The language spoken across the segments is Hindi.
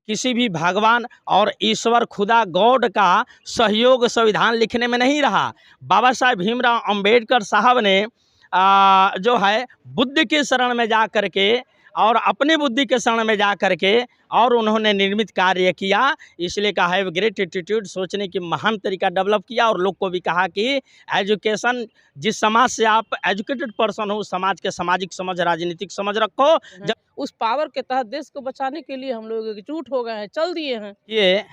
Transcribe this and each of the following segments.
किसी भी भगवान और ईश्वर खुदा गॉड का सहयोग संविधान लिखने में नहीं रहा। बाबा साहेब भीमराव अंबेडकर साहब ने जो है बुद्धि की शरण में जा कर के और अपनी बुद्धि के शरण में जा कर के और उन्होंने निर्मित कार्य किया। इसलिए कहा है ग्रेट एटीट्यूड, सोचने की महान तरीका डेवलप किया। और लोग को भी कहा कि एजुकेशन, जिस समाज से आप एजुकेटेड पर्सन हो उस समाज के सामाजिक समझ, राजनीतिक समझ रखो। जब उस पावर के तहत देश को बचाने के लिए हम लोग एकजुट हो गए हैं, चल दिए हैं। ये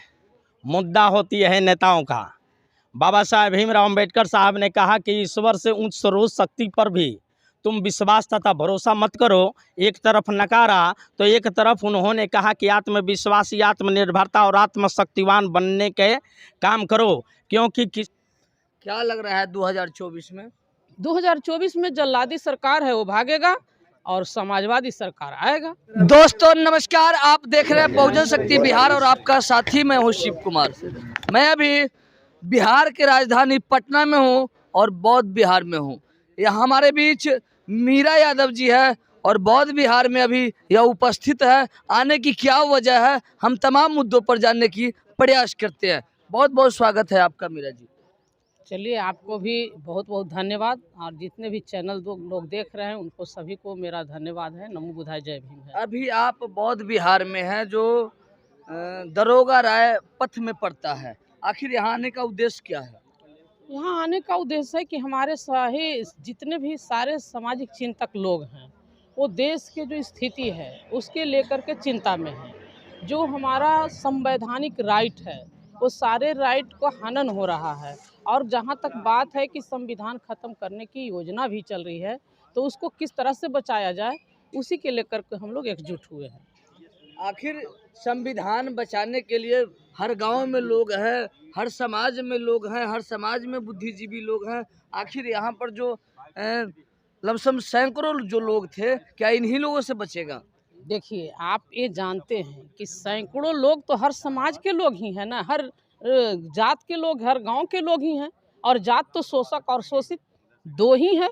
मुद्दा होती है नेताओं का। बाबा साहेब भीमराव अंबेडकर साहब ने कहा कि ईश्वर से उच्च सर्वोच्च शक्ति पर भी तुम विश्वास तथा भरोसा मत करो। एक तरफ नकारा तो एक तरफ उन्होंने कहा कि आत्मविश्वासी, आत्मनिर्भरता और आत्मशक्तिवान बनने के काम करो। क्योंकि क्या लग रहा है 2024 में? 2024 में जल्लादी सरकार है वो भागेगा और समाजवादी सरकार आएगा। दोस्तों नमस्कार, आप देख रहे हैं बहुजन शक्ति बिहार और आपका साथी मैं हूं शिव कुमार। मैं अभी बिहार के राजधानी पटना में हूं और बौद्ध बिहार में हूं। यहाँ हमारे बीच मीरा यादव जी है और बौद्ध बिहार में अभी यह उपस्थित है। आने की क्या वजह है, हम तमाम मुद्दों पर जानने की प्रयास करते हैं। बहुत बहुत स्वागत है आपका मीरा जी। चलिए, आपको भी बहुत बहुत धन्यवाद और जितने भी चैनल लोग देख रहे हैं उनको सभी को मेरा धन्यवाद है। नमो बुद्धाय, जय भीम है। अभी आप बौद्ध बिहार में हैं जो दरोगा राय पथ में पड़ता है। आखिर यहाँ आने का उद्देश्य क्या है? यहाँ आने का उद्देश्य है कि हमारे सही जितने भी सारे सामाजिक चिंतक लोग हैं वो देश के जो स्थिति है उसके लेकर के चिंता में है। जो हमारा संवैधानिक राइट है वो सारे राइट को हनन हो रहा है और जहाँ तक बात है कि संविधान खत्म करने की योजना भी चल रही है तो उसको किस तरह से बचाया जाए उसी के लेकर के हम लोग एकजुट हुए हैं। आखिर संविधान बचाने के लिए हर गांव में लोग हैं, हर समाज में लोग हैं, हर समाज में बुद्धिजीवी लोग हैं। आखिर यहाँ पर जो लमसम सैकड़ों जो लोग थे, क्या इन्हीं लोगों से बचेगा? देखिए, आप ये जानते हैं कि सैकड़ों लोग तो हर समाज के लोग ही हैं ना, हर जात के लोग, हर गांव के लोग ही हैं। और जात तो शोषक और शोषित दो ही हैं।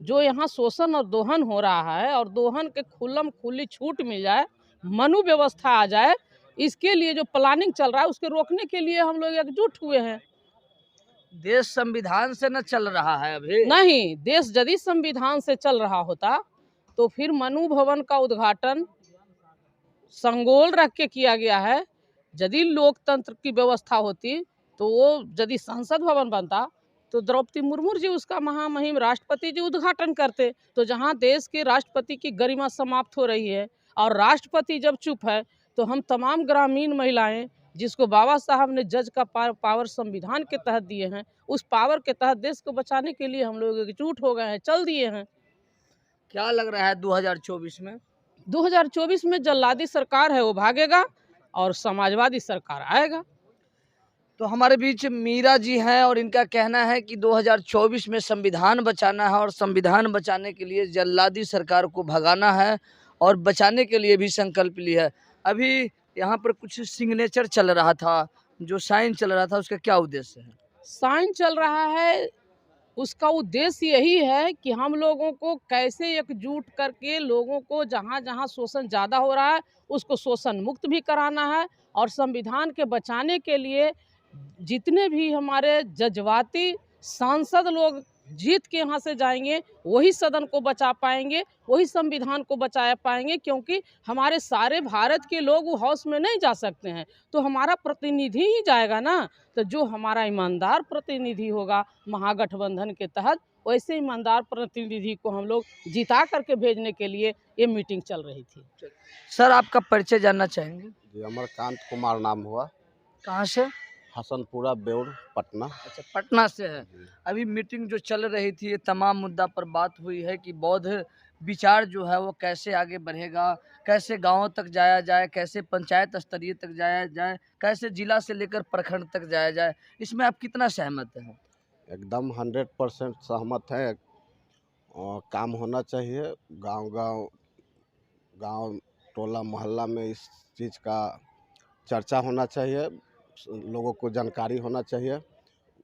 जो यहाँ शोषण और दोहन हो रहा है और दोहन के खुल्लम खुल्ली छूट मिल जाए, मनु व्यवस्था आ जाए, इसके लिए जो प्लानिंग चल रहा है उसके रोकने के लिए हम लोग एकजुट हुए हैं। देश संविधान से न चल रहा है अभी? नहीं, देश यदि संविधान से चल रहा होता तो फिर मनु भवन का उद्घाटन संगोल रख के किया गया है। यदि लोकतंत्र की व्यवस्था होती तो वो यदि संसद भवन बनता तो द्रौपदी मुर्मू जी उसका महामहिम राष्ट्रपति जी उद्घाटन करते। तो जहां देश के राष्ट्रपति की गरिमा समाप्त हो रही है और राष्ट्रपति जब चुप है तो हम तमाम ग्रामीण महिलाएं जिसको बाबा साहब ने जज का पावर संविधान के तहत दिए हैं, उस पावर के तहत देश को बचाने के लिए हम लोग एकजुट हो गए हैं, चल दिए हैं। क्या लग रहा है 2024 में? 2024 में जल्लादी सरकार है वो भागेगा और समाजवादी सरकार आएगा। तो हमारे बीच मीरा जी हैं और इनका कहना है कि 2024 में संविधान बचाना है और संविधान बचाने के लिए जल्लादी सरकार को भगाना है और बचाने के लिए भी संकल्प लिया है। अभी यहाँ पर कुछ सिग्नेचर चल रहा था, जो साइन चल रहा था, उसका क्या उद्देश्य है? साइन चल रहा है, उसका उद्देश्य यही है कि हम लोगों को कैसे एकजुट करके लोगों को जहाँ जहाँ शोषण ज़्यादा हो रहा है उसको शोषण मुक्त भी कराना है और संविधान के बचाने के लिए जितने भी हमारे जज्बाती सांसद लोग जीत के यहाँ से जाएंगे वही सदन को बचा पाएंगे, वही संविधान को बचा पाएंगे। क्योंकि हमारे सारे भारत के लोग वो हाउस में नहीं जा सकते हैं तो हमारा प्रतिनिधि ही जाएगा ना। तो जो हमारा ईमानदार प्रतिनिधि होगा महागठबंधन के तहत, वैसे ईमानदार प्रतिनिधि को हम लोग जिता करके भेजने के लिए ये मीटिंग चल रही थी। सर, आपका परिचय जानना चाहेंगे? जी, अमरकांत कुमार नाम हुआ। कहाँ से? हसनपुरा बेउर, पटना। अच्छा, पटना से है। अभी मीटिंग जो चल रही थी, ये तमाम मुद्दा पर बात हुई है कि बौद्ध विचार जो है वो कैसे आगे बढ़ेगा, कैसे गांवों तक जाया जाए, कैसे पंचायत स्तरीय तक जाया जाए, कैसे जिला से लेकर प्रखंड तक जाया जाए। इसमें आप कितना सहमत हैं? एकदम 100% सहमत है। और काम होना चाहिए। गांव टोला मोहल्ला में इस चीज़ का चर्चा होना चाहिए, लोगों को जानकारी होना चाहिए,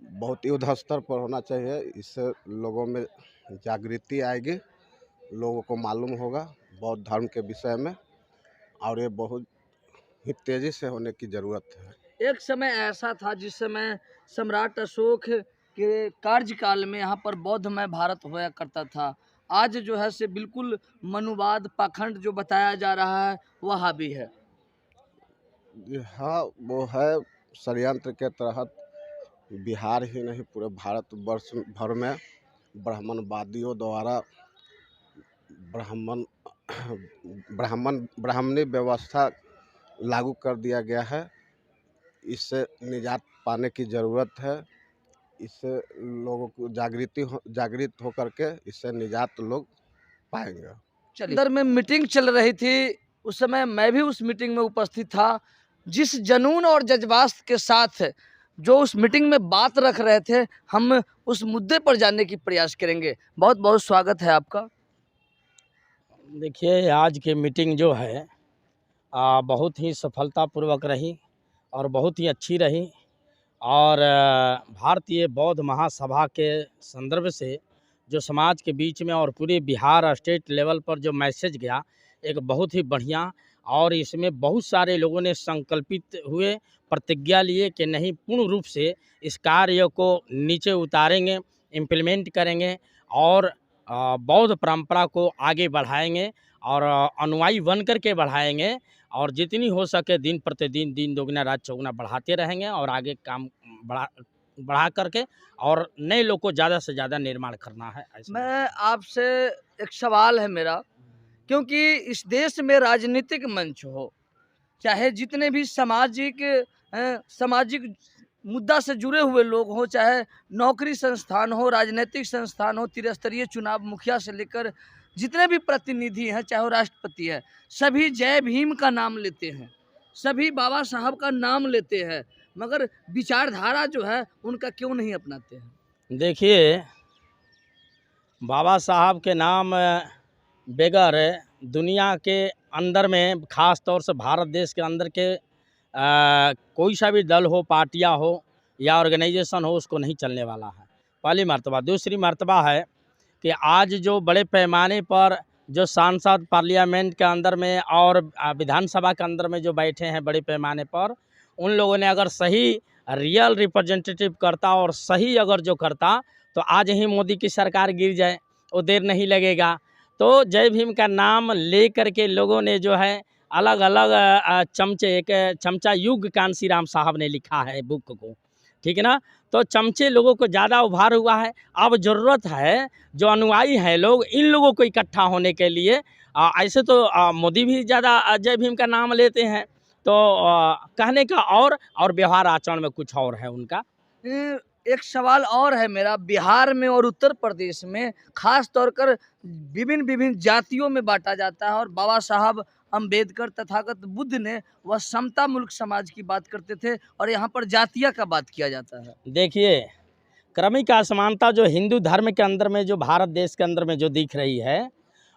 बहुत युद्ध स्तर पर होना चाहिए। इससे लोगों में जागृति आएगी, लोगों को मालूम होगा बौद्ध धर्म के विषय में। और ये बहुत ही तेज़ी से होने की ज़रूरत है। एक समय ऐसा था जिस समय सम्राट अशोक के कार्यकाल में यहाँ पर बौद्धमय भारत होया करता था। आज जो है से बिल्कुल मनुवाद पाखंड जो बताया जा रहा है वह हावी है। हाँ, वो है षड्यंत्र के तहत बिहार ही नहीं पूरे भारतवर्ष भर में ब्राह्मणवादियों द्वारा ब्राह्मणी व्यवस्था लागू कर दिया गया है। इससे निजात पाने की ज़रूरत है। इससे लोगों को जागृत होकर के इससे निजात लोग पाएंगे। अंदर में मीटिंग चल रही थी, उस समय मैं भी उस मीटिंग में उपस्थित था। जिस जुनून और जज्बात के साथ जो उस मीटिंग में बात रख रहे थे, हम उस मुद्दे पर जानने की प्रयास करेंगे। बहुत बहुत स्वागत है आपका। देखिए, आज की मीटिंग जो है बहुत ही सफलतापूर्वक रही और बहुत ही अच्छी रही। और भारतीय बौद्ध महासभा के संदर्भ से जो समाज के बीच में और पूरे बिहार स्टेट लेवल पर जो मैसेज गया, एक बहुत ही बढ़िया, और इसमें बहुत सारे लोगों ने संकल्पित हुए, प्रतिज्ञा लिए कि नहीं, पूर्ण रूप से इस कार्य को नीचे उतारेंगे, इम्प्लीमेंट करेंगे और बौद्ध परंपरा को आगे बढ़ाएंगे और अनुयायी बन करके बढ़ाएंगे और जितनी हो सके दिन प्रतिदिन दिन दोगुना रात चौगुना बढ़ाते रहेंगे और आगे काम बढ़ा करके और नए लोग को ज़्यादा से ज़्यादा निर्माण करना है। मैं आपसे एक सवाल है मेरा, क्योंकि इस देश में राजनीतिक मंच हो, चाहे जितने भी सामाजिक मुद्दा से जुड़े हुए लोग हों, चाहे नौकरी संस्थान हो, राजनीतिक संस्थान हो, त्रिस्तरीय चुनाव मुखिया से लेकर जितने भी प्रतिनिधि हैं, चाहे वो राष्ट्रपति है, सभी जय भीम का नाम लेते हैं, सभी बाबा साहब का नाम लेते हैं, मगर विचारधारा जो है उनका क्यों नहीं अपनाते हैं? देखिए, बाबा साहब के नाम बगैर दुनिया के अंदर में, ख़ास तौर से भारत देश के अंदर के कोई सा भी दल हो, पार्टियां हो या ऑर्गेनाइजेशन हो, उसको नहीं चलने वाला है, पहली मर्तबा। दूसरी मर्तबा है कि आज जो बड़े पैमाने पर जो सांसद पार्लियामेंट के अंदर में और विधानसभा के अंदर में जो बैठे हैं बड़े पैमाने पर, उन लोगों ने अगर सही रियल रिप्रेजेंटेटिव करता और सही अगर जो करता तो आज ही मोदी की सरकार गिर जाए, वो देर नहीं लगेगा। तो जय भीम का नाम ले करके लोगों ने जो है अलग अलग चमचे, एक चमचा युग कांसी राम साहब ने लिखा है बुक को, ठीक है ना। तो चमचे लोगों को ज़्यादा उभार हुआ है। अब ज़रूरत है जो अनुयायी हैं लोग, इन लोगों को इकट्ठा होने के लिए। ऐसे तो मोदी भी ज़्यादा जय भीम का नाम लेते हैं, तो कहने का और व्यवहार आचरण में कुछ और है उनका। एक सवाल और है मेरा, बिहार में और उत्तर प्रदेश में खास तौर पर विभिन्न जातियों में बांटा जाता है और बाबा साहब अंबेडकर तथागत बुद्ध ने वह समता मुल्क समाज की बात करते थे और यहाँ पर जातिया का बात किया जाता है। देखिए, क्रमिक असमानता जो हिंदू धर्म के अंदर में, जो भारत देश के अंदर में जो दिख रही है,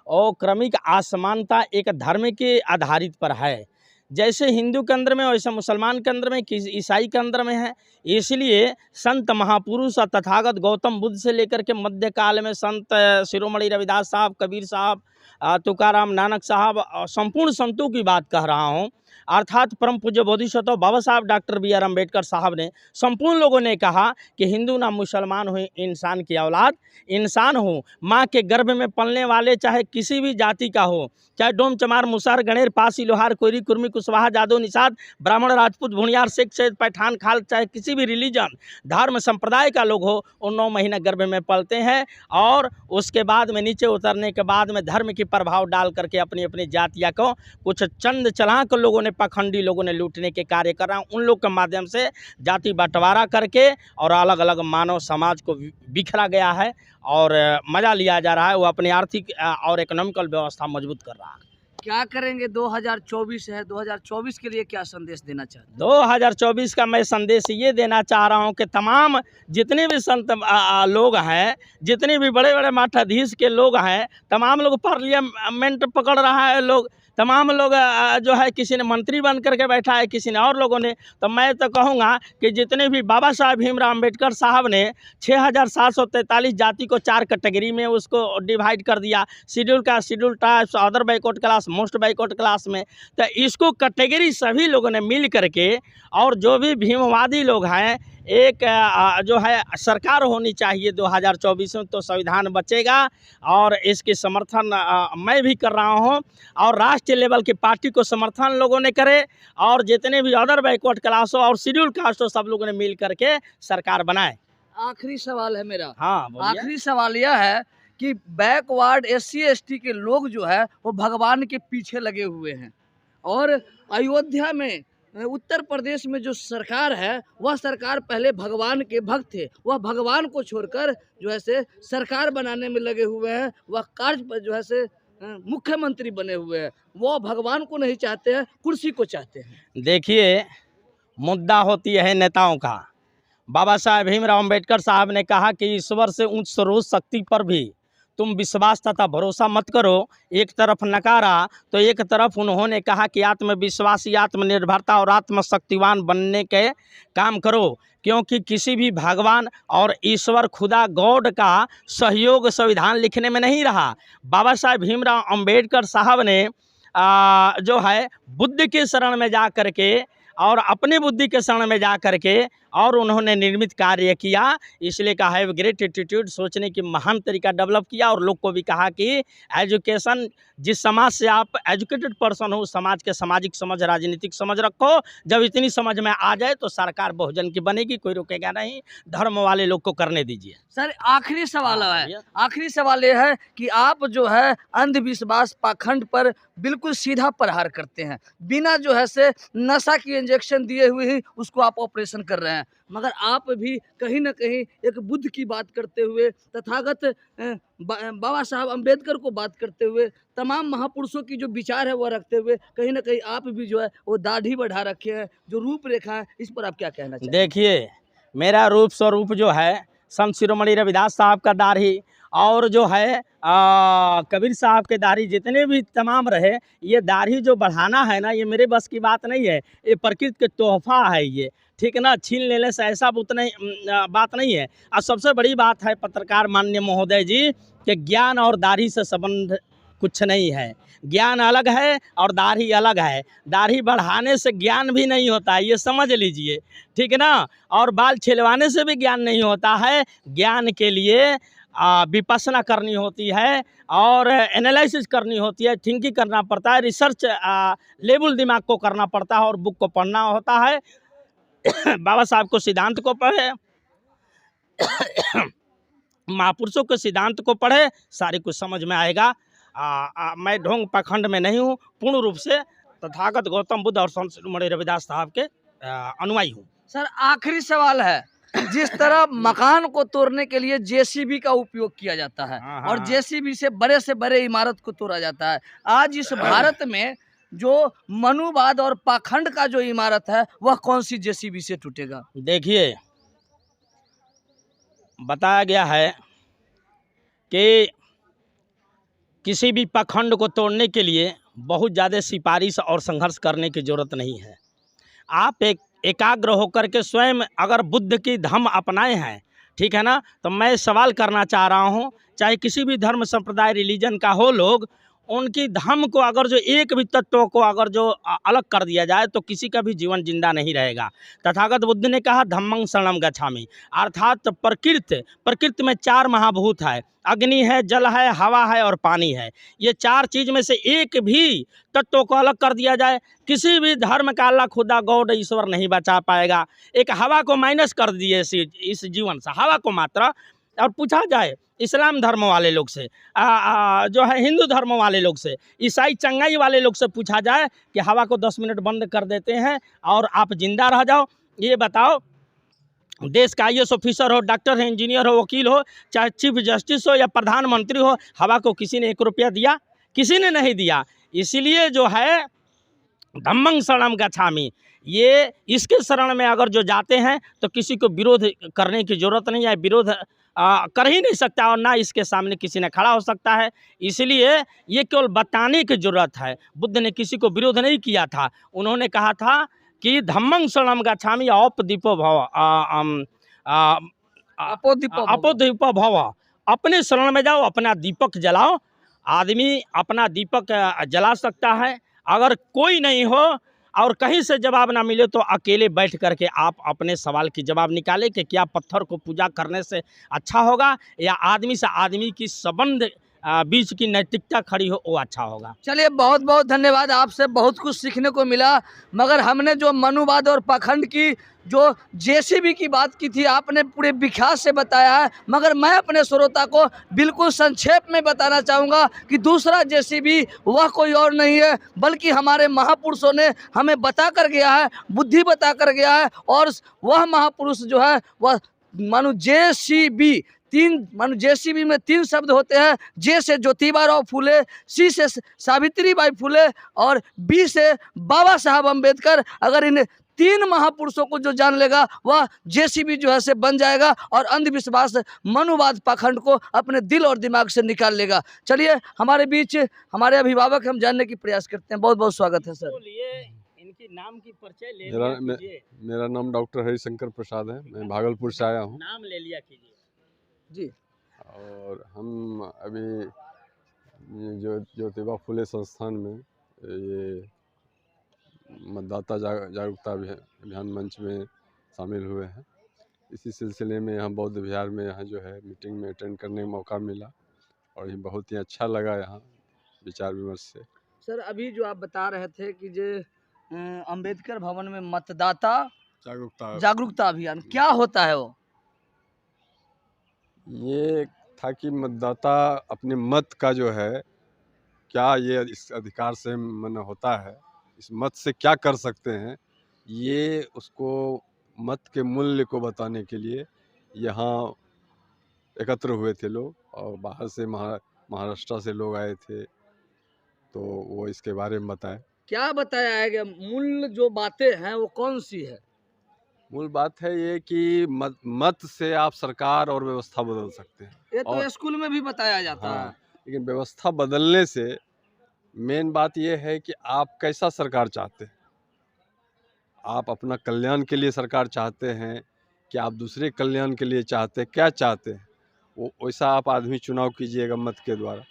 और क्रमिक असमानता एक धर्म के आधारित पर है। जैसे हिंदू के अंदर में वैसे मुसलमान के अंदर में, ईसाई के अंदर में है। इसलिए संत महापुरुष तथागत गौतम बुद्ध से लेकर के मध्यकाल में संत शिरोमणि रविदास साहब, कबीर साहब, तुकाराम, नानक साहब, संपूर्ण संतों की बात कह रहा हूँ, अर्थात परम पूज्य बोधिसत्व बाबा साहब डॉक्टर बी आर अम्बेडकर साहब ने, संपूर्ण लोगों ने कहा कि हिंदू ना मुसलमान हो, इंसान की औलाद इंसान हो, माँ के गर्भ में पलने वाले चाहे किसी भी जाति का हो, चाहे डोम चमार मुसार गणेर पासी लोहार कोयरी कुर्मी कुशवाहा जादव निषाद ब्राह्मण राजपूत भुनियार सिख सैद पठान खाल, चाहे किसी भी रिलीजन धर्म संप्रदाय का लोग हो, वो 9 महीना गर्भ में पलते हैं और उसके बाद में नीचे उतरने के बाद में धर्म की प्रभाव डाल करके अपनी अपनी जातिया को कुछ चंद चलाक लोगों ने, पाखंडी लोगों ने लूटने के कार्य कर रहा है। उन लोग के माध्यम से जाति बंटवारा करके और अलग अलग मानव समाज को बिखरा गया है और मजा लिया जा रहा है। वो अपनी आर्थिक और इकोनॉमिकल व्यवस्था मजबूत कर रहा है। क्या करेंगे? 2024 है, 2024 के लिए क्या संदेश देना चाहते हैं? 2024 का मैं संदेश ये देना चाह रहा हूँ कि तमाम जितने भी संत लोग हैं, जितने भी बड़े बड़े मठाधीश के लोग हैं, तमाम लोग पार्लियामेंट पकड़ रहा है लोग तमाम लोग जो है किसी ने मंत्री बन करके बैठा है, किसी ने और लोगों ने। तो मैं तो कहूँगा कि जितने भी बाबा साहब भीमराव अम्बेडकर साहब ने 6743 जाति को 4 कैटेगरी में उसको डिवाइड कर दिया, schedule caste, schedule tribes, other backward class, most backward class में। तो इसको कैटेगरी सभी लोगों ने मिल करके, और जो भी भीमवादी लोग हैं, एक जो है सरकार होनी चाहिए 2024 में, तो संविधान बचेगा। और इसके समर्थन मैं भी कर रहा हूं, और राष्ट्रीय लेवल की पार्टी को समर्थन लोगों ने करे, और जितने भी अदर बैकवर्ड क्लास हो और शेड्यूल कास्ट हो, सब लोगों ने मिल करके सरकार बनाए। आखिरी सवाल है मेरा, हाँ बोलिए। आखिरी सवाल यह है कि बैकवर्ड SC ST के लोग जो है वो भगवान के पीछे लगे हुए हैं, और अयोध्या में उत्तर प्रदेश में जो सरकार है वह सरकार पहले भगवान के भक्त थे, वह भगवान को छोड़कर जो है से सरकार बनाने में लगे हुए हैं, वह कार्य पर जो है से मुख्यमंत्री बने हुए हैं। वो भगवान को नहीं चाहते हैं, कुर्सी को चाहते हैं। देखिए, मुद्दा होती है नेताओं का। बाबा साहेब भीमराव अम्बेडकर साहब ने कहा कि ईश्वर से उच्च सर्वोच्च शक्ति पर भी तुम विश्वास तथा भरोसा मत करो। एक तरफ नकारा तो एक तरफ उन्होंने कहा कि आत्मविश्वासी, आत्मनिर्भरता और आत्मशक्तिवान बनने के काम करो, क्योंकि किसी भी भगवान और ईश्वर खुदा गॉड का सहयोग संविधान लिखने में नहीं रहा। बाबा साहेब भीमराव अम्बेडकर साहब ने जो है बुद्ध के शरण में जा कर के, और अपनी बुद्धि के शरण में जा कर के, और उन्होंने निर्मित कार्य किया। इसलिए कहा है ग्रेट एटीट्यूड, सोचने की महान तरीका डेवलप किया। और लोग को भी कहा कि एजुकेशन, जिस समाज से आप एजुकेटेड पर्सन हो, समाज के सामाजिक समझ, राजनीतिक समझ रखो। जब इतनी समझ में आ जाए तो सरकार बहुजन की बनेगी, कोई रोकेगा नहीं। धर्म वाले लोग को करने दीजिए। सर आखिरी सवाल है, आखिरी सवाल ये है कि आप जो है अंधविश्वास पाखंड पर बिल्कुल सीधा प्रहार करते हैं, बिना जो है से नशा की इंजेक्शन दिए हुए ही उसको आप ऑपरेशन कर रहे हैं, मगर आप भी कहीं ना कहीं एक बुद्ध की बात करते हुए, तथागत बाबा साहब अम्बेडकर को बात करते हुए, तमाम महापुरुषों की जो विचार है वह रखते हुए, कहीं ना कहीं आप भी जो है वो दाढ़ी बढ़ा रखे हैं, जो रूपरेखा है, इस पर आप क्या कहना चाहिए? देखिए, मेरा रूप स्वरूप जो है संत शिरोमणि रविदास साहब का दाढ़ी, और जो है कबीर साहब के दाढ़ी, जितने भी तमाम रहे, ये दाढ़ी जो बढ़ाना है ना, ये मेरे बस की बात नहीं है, ये प्रकृति के तोहफा है ये, ठीक है ना। छीन लेने से ऐसा बात नहीं है। और सबसे बड़ी बात है पत्रकार माननीय महोदय जी, कि ज्ञान और दाढ़ी से संबंध कुछ नहीं है। ज्ञान अलग है और दाढ़ी अलग है। दाढ़ी बढ़ाने से ज्ञान भी नहीं होता है, ये समझ लीजिए, ठीक है ना। और बाल छिलवाने से भी ज्ञान नहीं होता है। ज्ञान के लिए विपස්සना करनी होती है, और एनालिसिस करनी होती है, थिंकिंग करना पड़ता है, रिसर्च लेवल दिमाग को करना पड़ता है, और बुक को पढ़ना होता है। बाबा साहब को सिद्धांत को पढ़े, महापुरुषों के सिद्धांत को पढ़े, सारी कुछ समझ में आएगा। मैं ढोंग पाखंड में नहीं हूँ, पूर्ण रूप से तथागत गौतम बुद्ध और संत शिरोमणि रविदास साहब के अनुयायी हूँ। सर आखिरी सवाल है, जिस तरह मकान को तोड़ने के लिए JCB का उपयोग किया जाता है, और JCB से बड़े इमारत को तोड़ा जाता है, आज इस भारत में जो मनुवाद और पाखंड का जो इमारत है वह कौन सी JCB से टूटेगा? देखिए, बताया गया है कि किसी भी पाखंड को तोड़ने के लिए बहुत ज़्यादा सिफारिश और संघर्ष करने की ज़रूरत नहीं है। आप एकाग्र होकर के स्वयं अगर बुद्ध की धम्म अपनाए हैं, ठीक है ना, तो मैं सवाल करना चाह रहा हूँ, चाहे किसी भी धर्म संप्रदाय रिलीजन का हो लोग, उनकी धम्म को अगर जो एक भी तत्व को अगर जो अलग कर दिया जाए तो किसी का भी जीवन जिंदा नहीं रहेगा। तथागत बुद्ध ने कहा धम्मं शरणं गच्छामि, अर्थात प्रकृति में 4 महाभूत है, अग्नि है, जल है, हवा है और पानी है। ये 4 चीज़ में से एक भी तत्व को अलग कर दिया जाए, किसी भी धर्म का अल्लाह खुदा गॉड ईश्वर नहीं बचा पाएगा। एक हवा को माइनस कर दिए इस जीवन से, हवा को मात्र, और पूछा जाए इस्लाम धर्म वाले लोग से, जो है हिंदू धर्म वाले लोग से, ईसाई चंगाई वाले लोग से पूछा जाए कि हवा को 10 मिनट बंद कर देते हैं और आप जिंदा रह जाओ, ये बताओ। देश का IAS ऑफिसर हो, डॉक्टर है, इंजीनियर हो, वकील हो, चाहे चीफ जस्टिस हो या प्रधानमंत्री हो, हवा को किसी ने 1 रुपया दिया? किसी ने नहीं दिया। इसीलिए जो है धम्मं शरणं गच्छामि, ये इसके शरण में अगर जो जाते हैं तो किसी को विरोध करने की ज़रूरत नहीं है। विरोध कर ही नहीं सकता और ना इसके सामने किसी ने खड़ा हो सकता है। इसलिए ये केवल बताने की ज़रूरत है। बुद्ध ने किसी को विरोध नहीं किया था। उन्होंने कहा था कि धम्मं शरणं गच्छामि औपदीपो भव अपोदीपो भव, अपने शरण में जाओ, अपना दीपक जलाओ। आदमी अपना दीपक जला सकता है। अगर कोई नहीं हो और कहीं से जवाब ना मिले तो अकेले बैठ करके आप अपने सवाल की जवाब निकालें कि क्या पत्थर को पूजा करने से अच्छा होगा या आदमी से आदमी की संबंध बीच की नैतिकता खड़ी हो वो अच्छा होगा। चलिए, बहुत बहुत धन्यवाद। आपसे बहुत कुछ सीखने को मिला। मगर हमने जो मनुवाद और पाखंड की, जो जेसीबी की बात की थी, आपने पूरे विख्यात से बताया है। मगर मैं अपने श्रोता को बिल्कुल संक्षेप में बताना चाहूँगा कि दूसरा जेसीबी वह कोई और नहीं है बल्कि हमारे महापुरुषों ने हमें बता कर गया है, बुद्धि बता कर गया है। और वह महापुरुष जो है वह मानो जेसीबी, मानो जेसीबी में 3 शब्द होते हैं। जे से ज्योतिबा फूले, सी से सावित्रीबाई फूले और बी से बाबा साहब अम्बेडकर। अगर इन 3 महापुरुषों को जो जान लेगा वह जेसीबी जो है से बन जाएगा और अंधविश्वास, मनुवाद, पाखंड को अपने दिल और दिमाग से निकाल लेगा। चलिए, हमारे बीच हमारे अभिभावक हम जानने की प्रयास करते हैं। बहुत बहुत स्वागत है सर। इनकी नाम की परिचय ले मेरा लिया कीजिए। मेरा नाम डॉक्टर हरिशंकर प्रसाद है। मैं भागलपुर से आया हूँ नाम ले लिया कीजिए जी। और हम अभी ये जो ज्योतिबा फुले संस्थान में ये मतदाता जागरूकता अभियान मंच में शामिल हुए हैं। इसी सिलसिले में यहाँ बौद्ध विहार में यहाँ जो है मीटिंग में अटेंड करने का मौका मिला और ये बहुत ही अच्छा लगा यहाँ विचार विमर्श से। सर, अभी जो आप बता रहे थे कि जो अंबेडकर भवन में मतदाता जागरूकता अभियान, क्या होता है वो? ये था कि मतदाता अपने मत का जो है क्या ये इस अधिकार से मन होता है, इस मत से क्या कर सकते हैं, ये उसको मत के मूल्य को बताने के लिए यहाँ एकत्र हुए थे लोग। और बाहर से महाराष्ट्र से लोग आए थे तो वो इसके बारे में बताए। क्या बताया है कि मूल जो बातें हैं वो कौन सी है? मूल बात है ये कि मत से आप सरकार और व्यवस्था बदल सकते हैं। ये तो स्कूल में भी बताया जाता है। लेकिन व्यवस्था बदलने से मेन बात ये है कि आप कैसा सरकार चाहते हैं। आप अपना कल्याण के लिए सरकार चाहते हैं कि आप दूसरे कल्याण के लिए चाहते हैं, क्या चाहते हैं वो वैसा आप आदमी चुनाव कीजिएगा मत के द्वारा।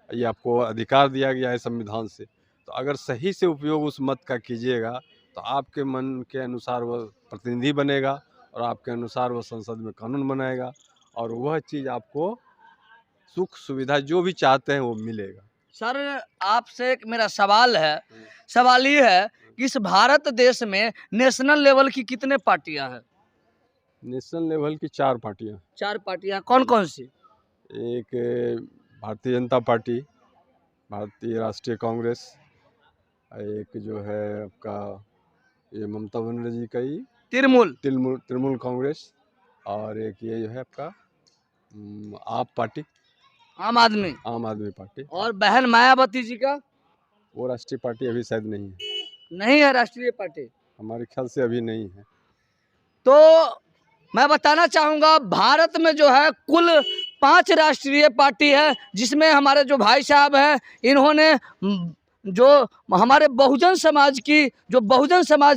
ये आपको अधिकार दिया गया है संविधान से। तो अगर सही से उपयोग उस मत का कीजिएगा तो आपके मन के अनुसार वह प्रतिनिधि बनेगा और आपके अनुसार वह संसद में कानून बनाएगा और वह चीज़ आपको सुख सुविधा जो भी चाहते हैं वो मिलेगा। सर, आपसे एक मेरा सवाल है। सवाल ये है कि इस भारत देश में नेशनल लेवल की कितने पार्टियां हैं? नेशनल लेवल की 4 पार्टियां। 4 पार्टियां कौन कौन सी? एक भारतीय जनता पार्टी, भारतीय राष्ट्रीय कांग्रेस, एक जो है आपका ये ममता बनर्जी का ही तृणमूल कांग्रेस, और एक ये जो है आपका आप पार्टी, आम आदमी पार्टी। और बहन मायावती जी का? वो राष्ट्रीय पार्टी अभी शायद नहीं है राष्ट्रीय पार्टी, हमारे ख्याल से अभी नहीं है। तो मैं बताना चाहूँगा भारत में जो है कुल 5 राष्ट्रीय पार्टी है, जिसमें हमारे जो भाई साहब हैं इन्होंने जो हमारे बहुजन समाज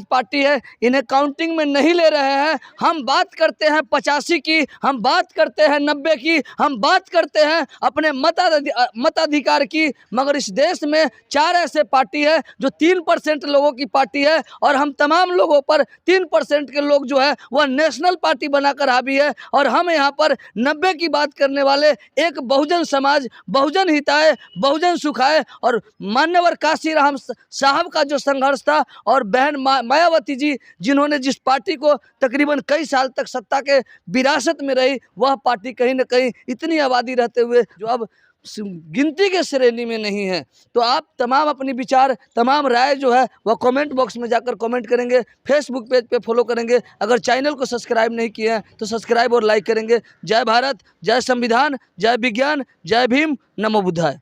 पार्टी है इन्हें काउंटिंग में नहीं ले रहे हैं। हम बात करते हैं 85 की, हम बात करते हैं 90 की, हम बात करते हैं अपने मताधिकार की। मगर इस देश में 4 ऐसे पार्टी है जो 3% लोगों की पार्टी है और हम तमाम लोगों पर 3% के लोग जो है वह नेशनल पार्टी बनाकर हावी है। और हम यहाँ पर 90 की बात करने वाले एक बहुजन समाज, बहुजन हिताय, बहुजन सुखाय और मान्यवर काशीराम साहब का जो संघर्ष था और बहन मायावती जी जिन्होंने जिस पार्टी को तकरीबन कई साल तक सत्ता के विरासत में रही, वह पार्टी कहीं न कहीं इतनी आबादी रहते हुए जो अब गिनती के श्रेणी में नहीं है। तो आप तमाम अपनी विचार, तमाम राय जो है वह कमेंट बॉक्स में जाकर कमेंट करेंगे, फेसबुक पेज पे फॉलो करेंगे। अगर चैनल को सब्सक्राइब नहीं किए हैं तो सब्सक्राइब और लाइक करेंगे। जय भारत, जय संविधान, जय विज्ञान, जय भीम, नमो बुद्धाय।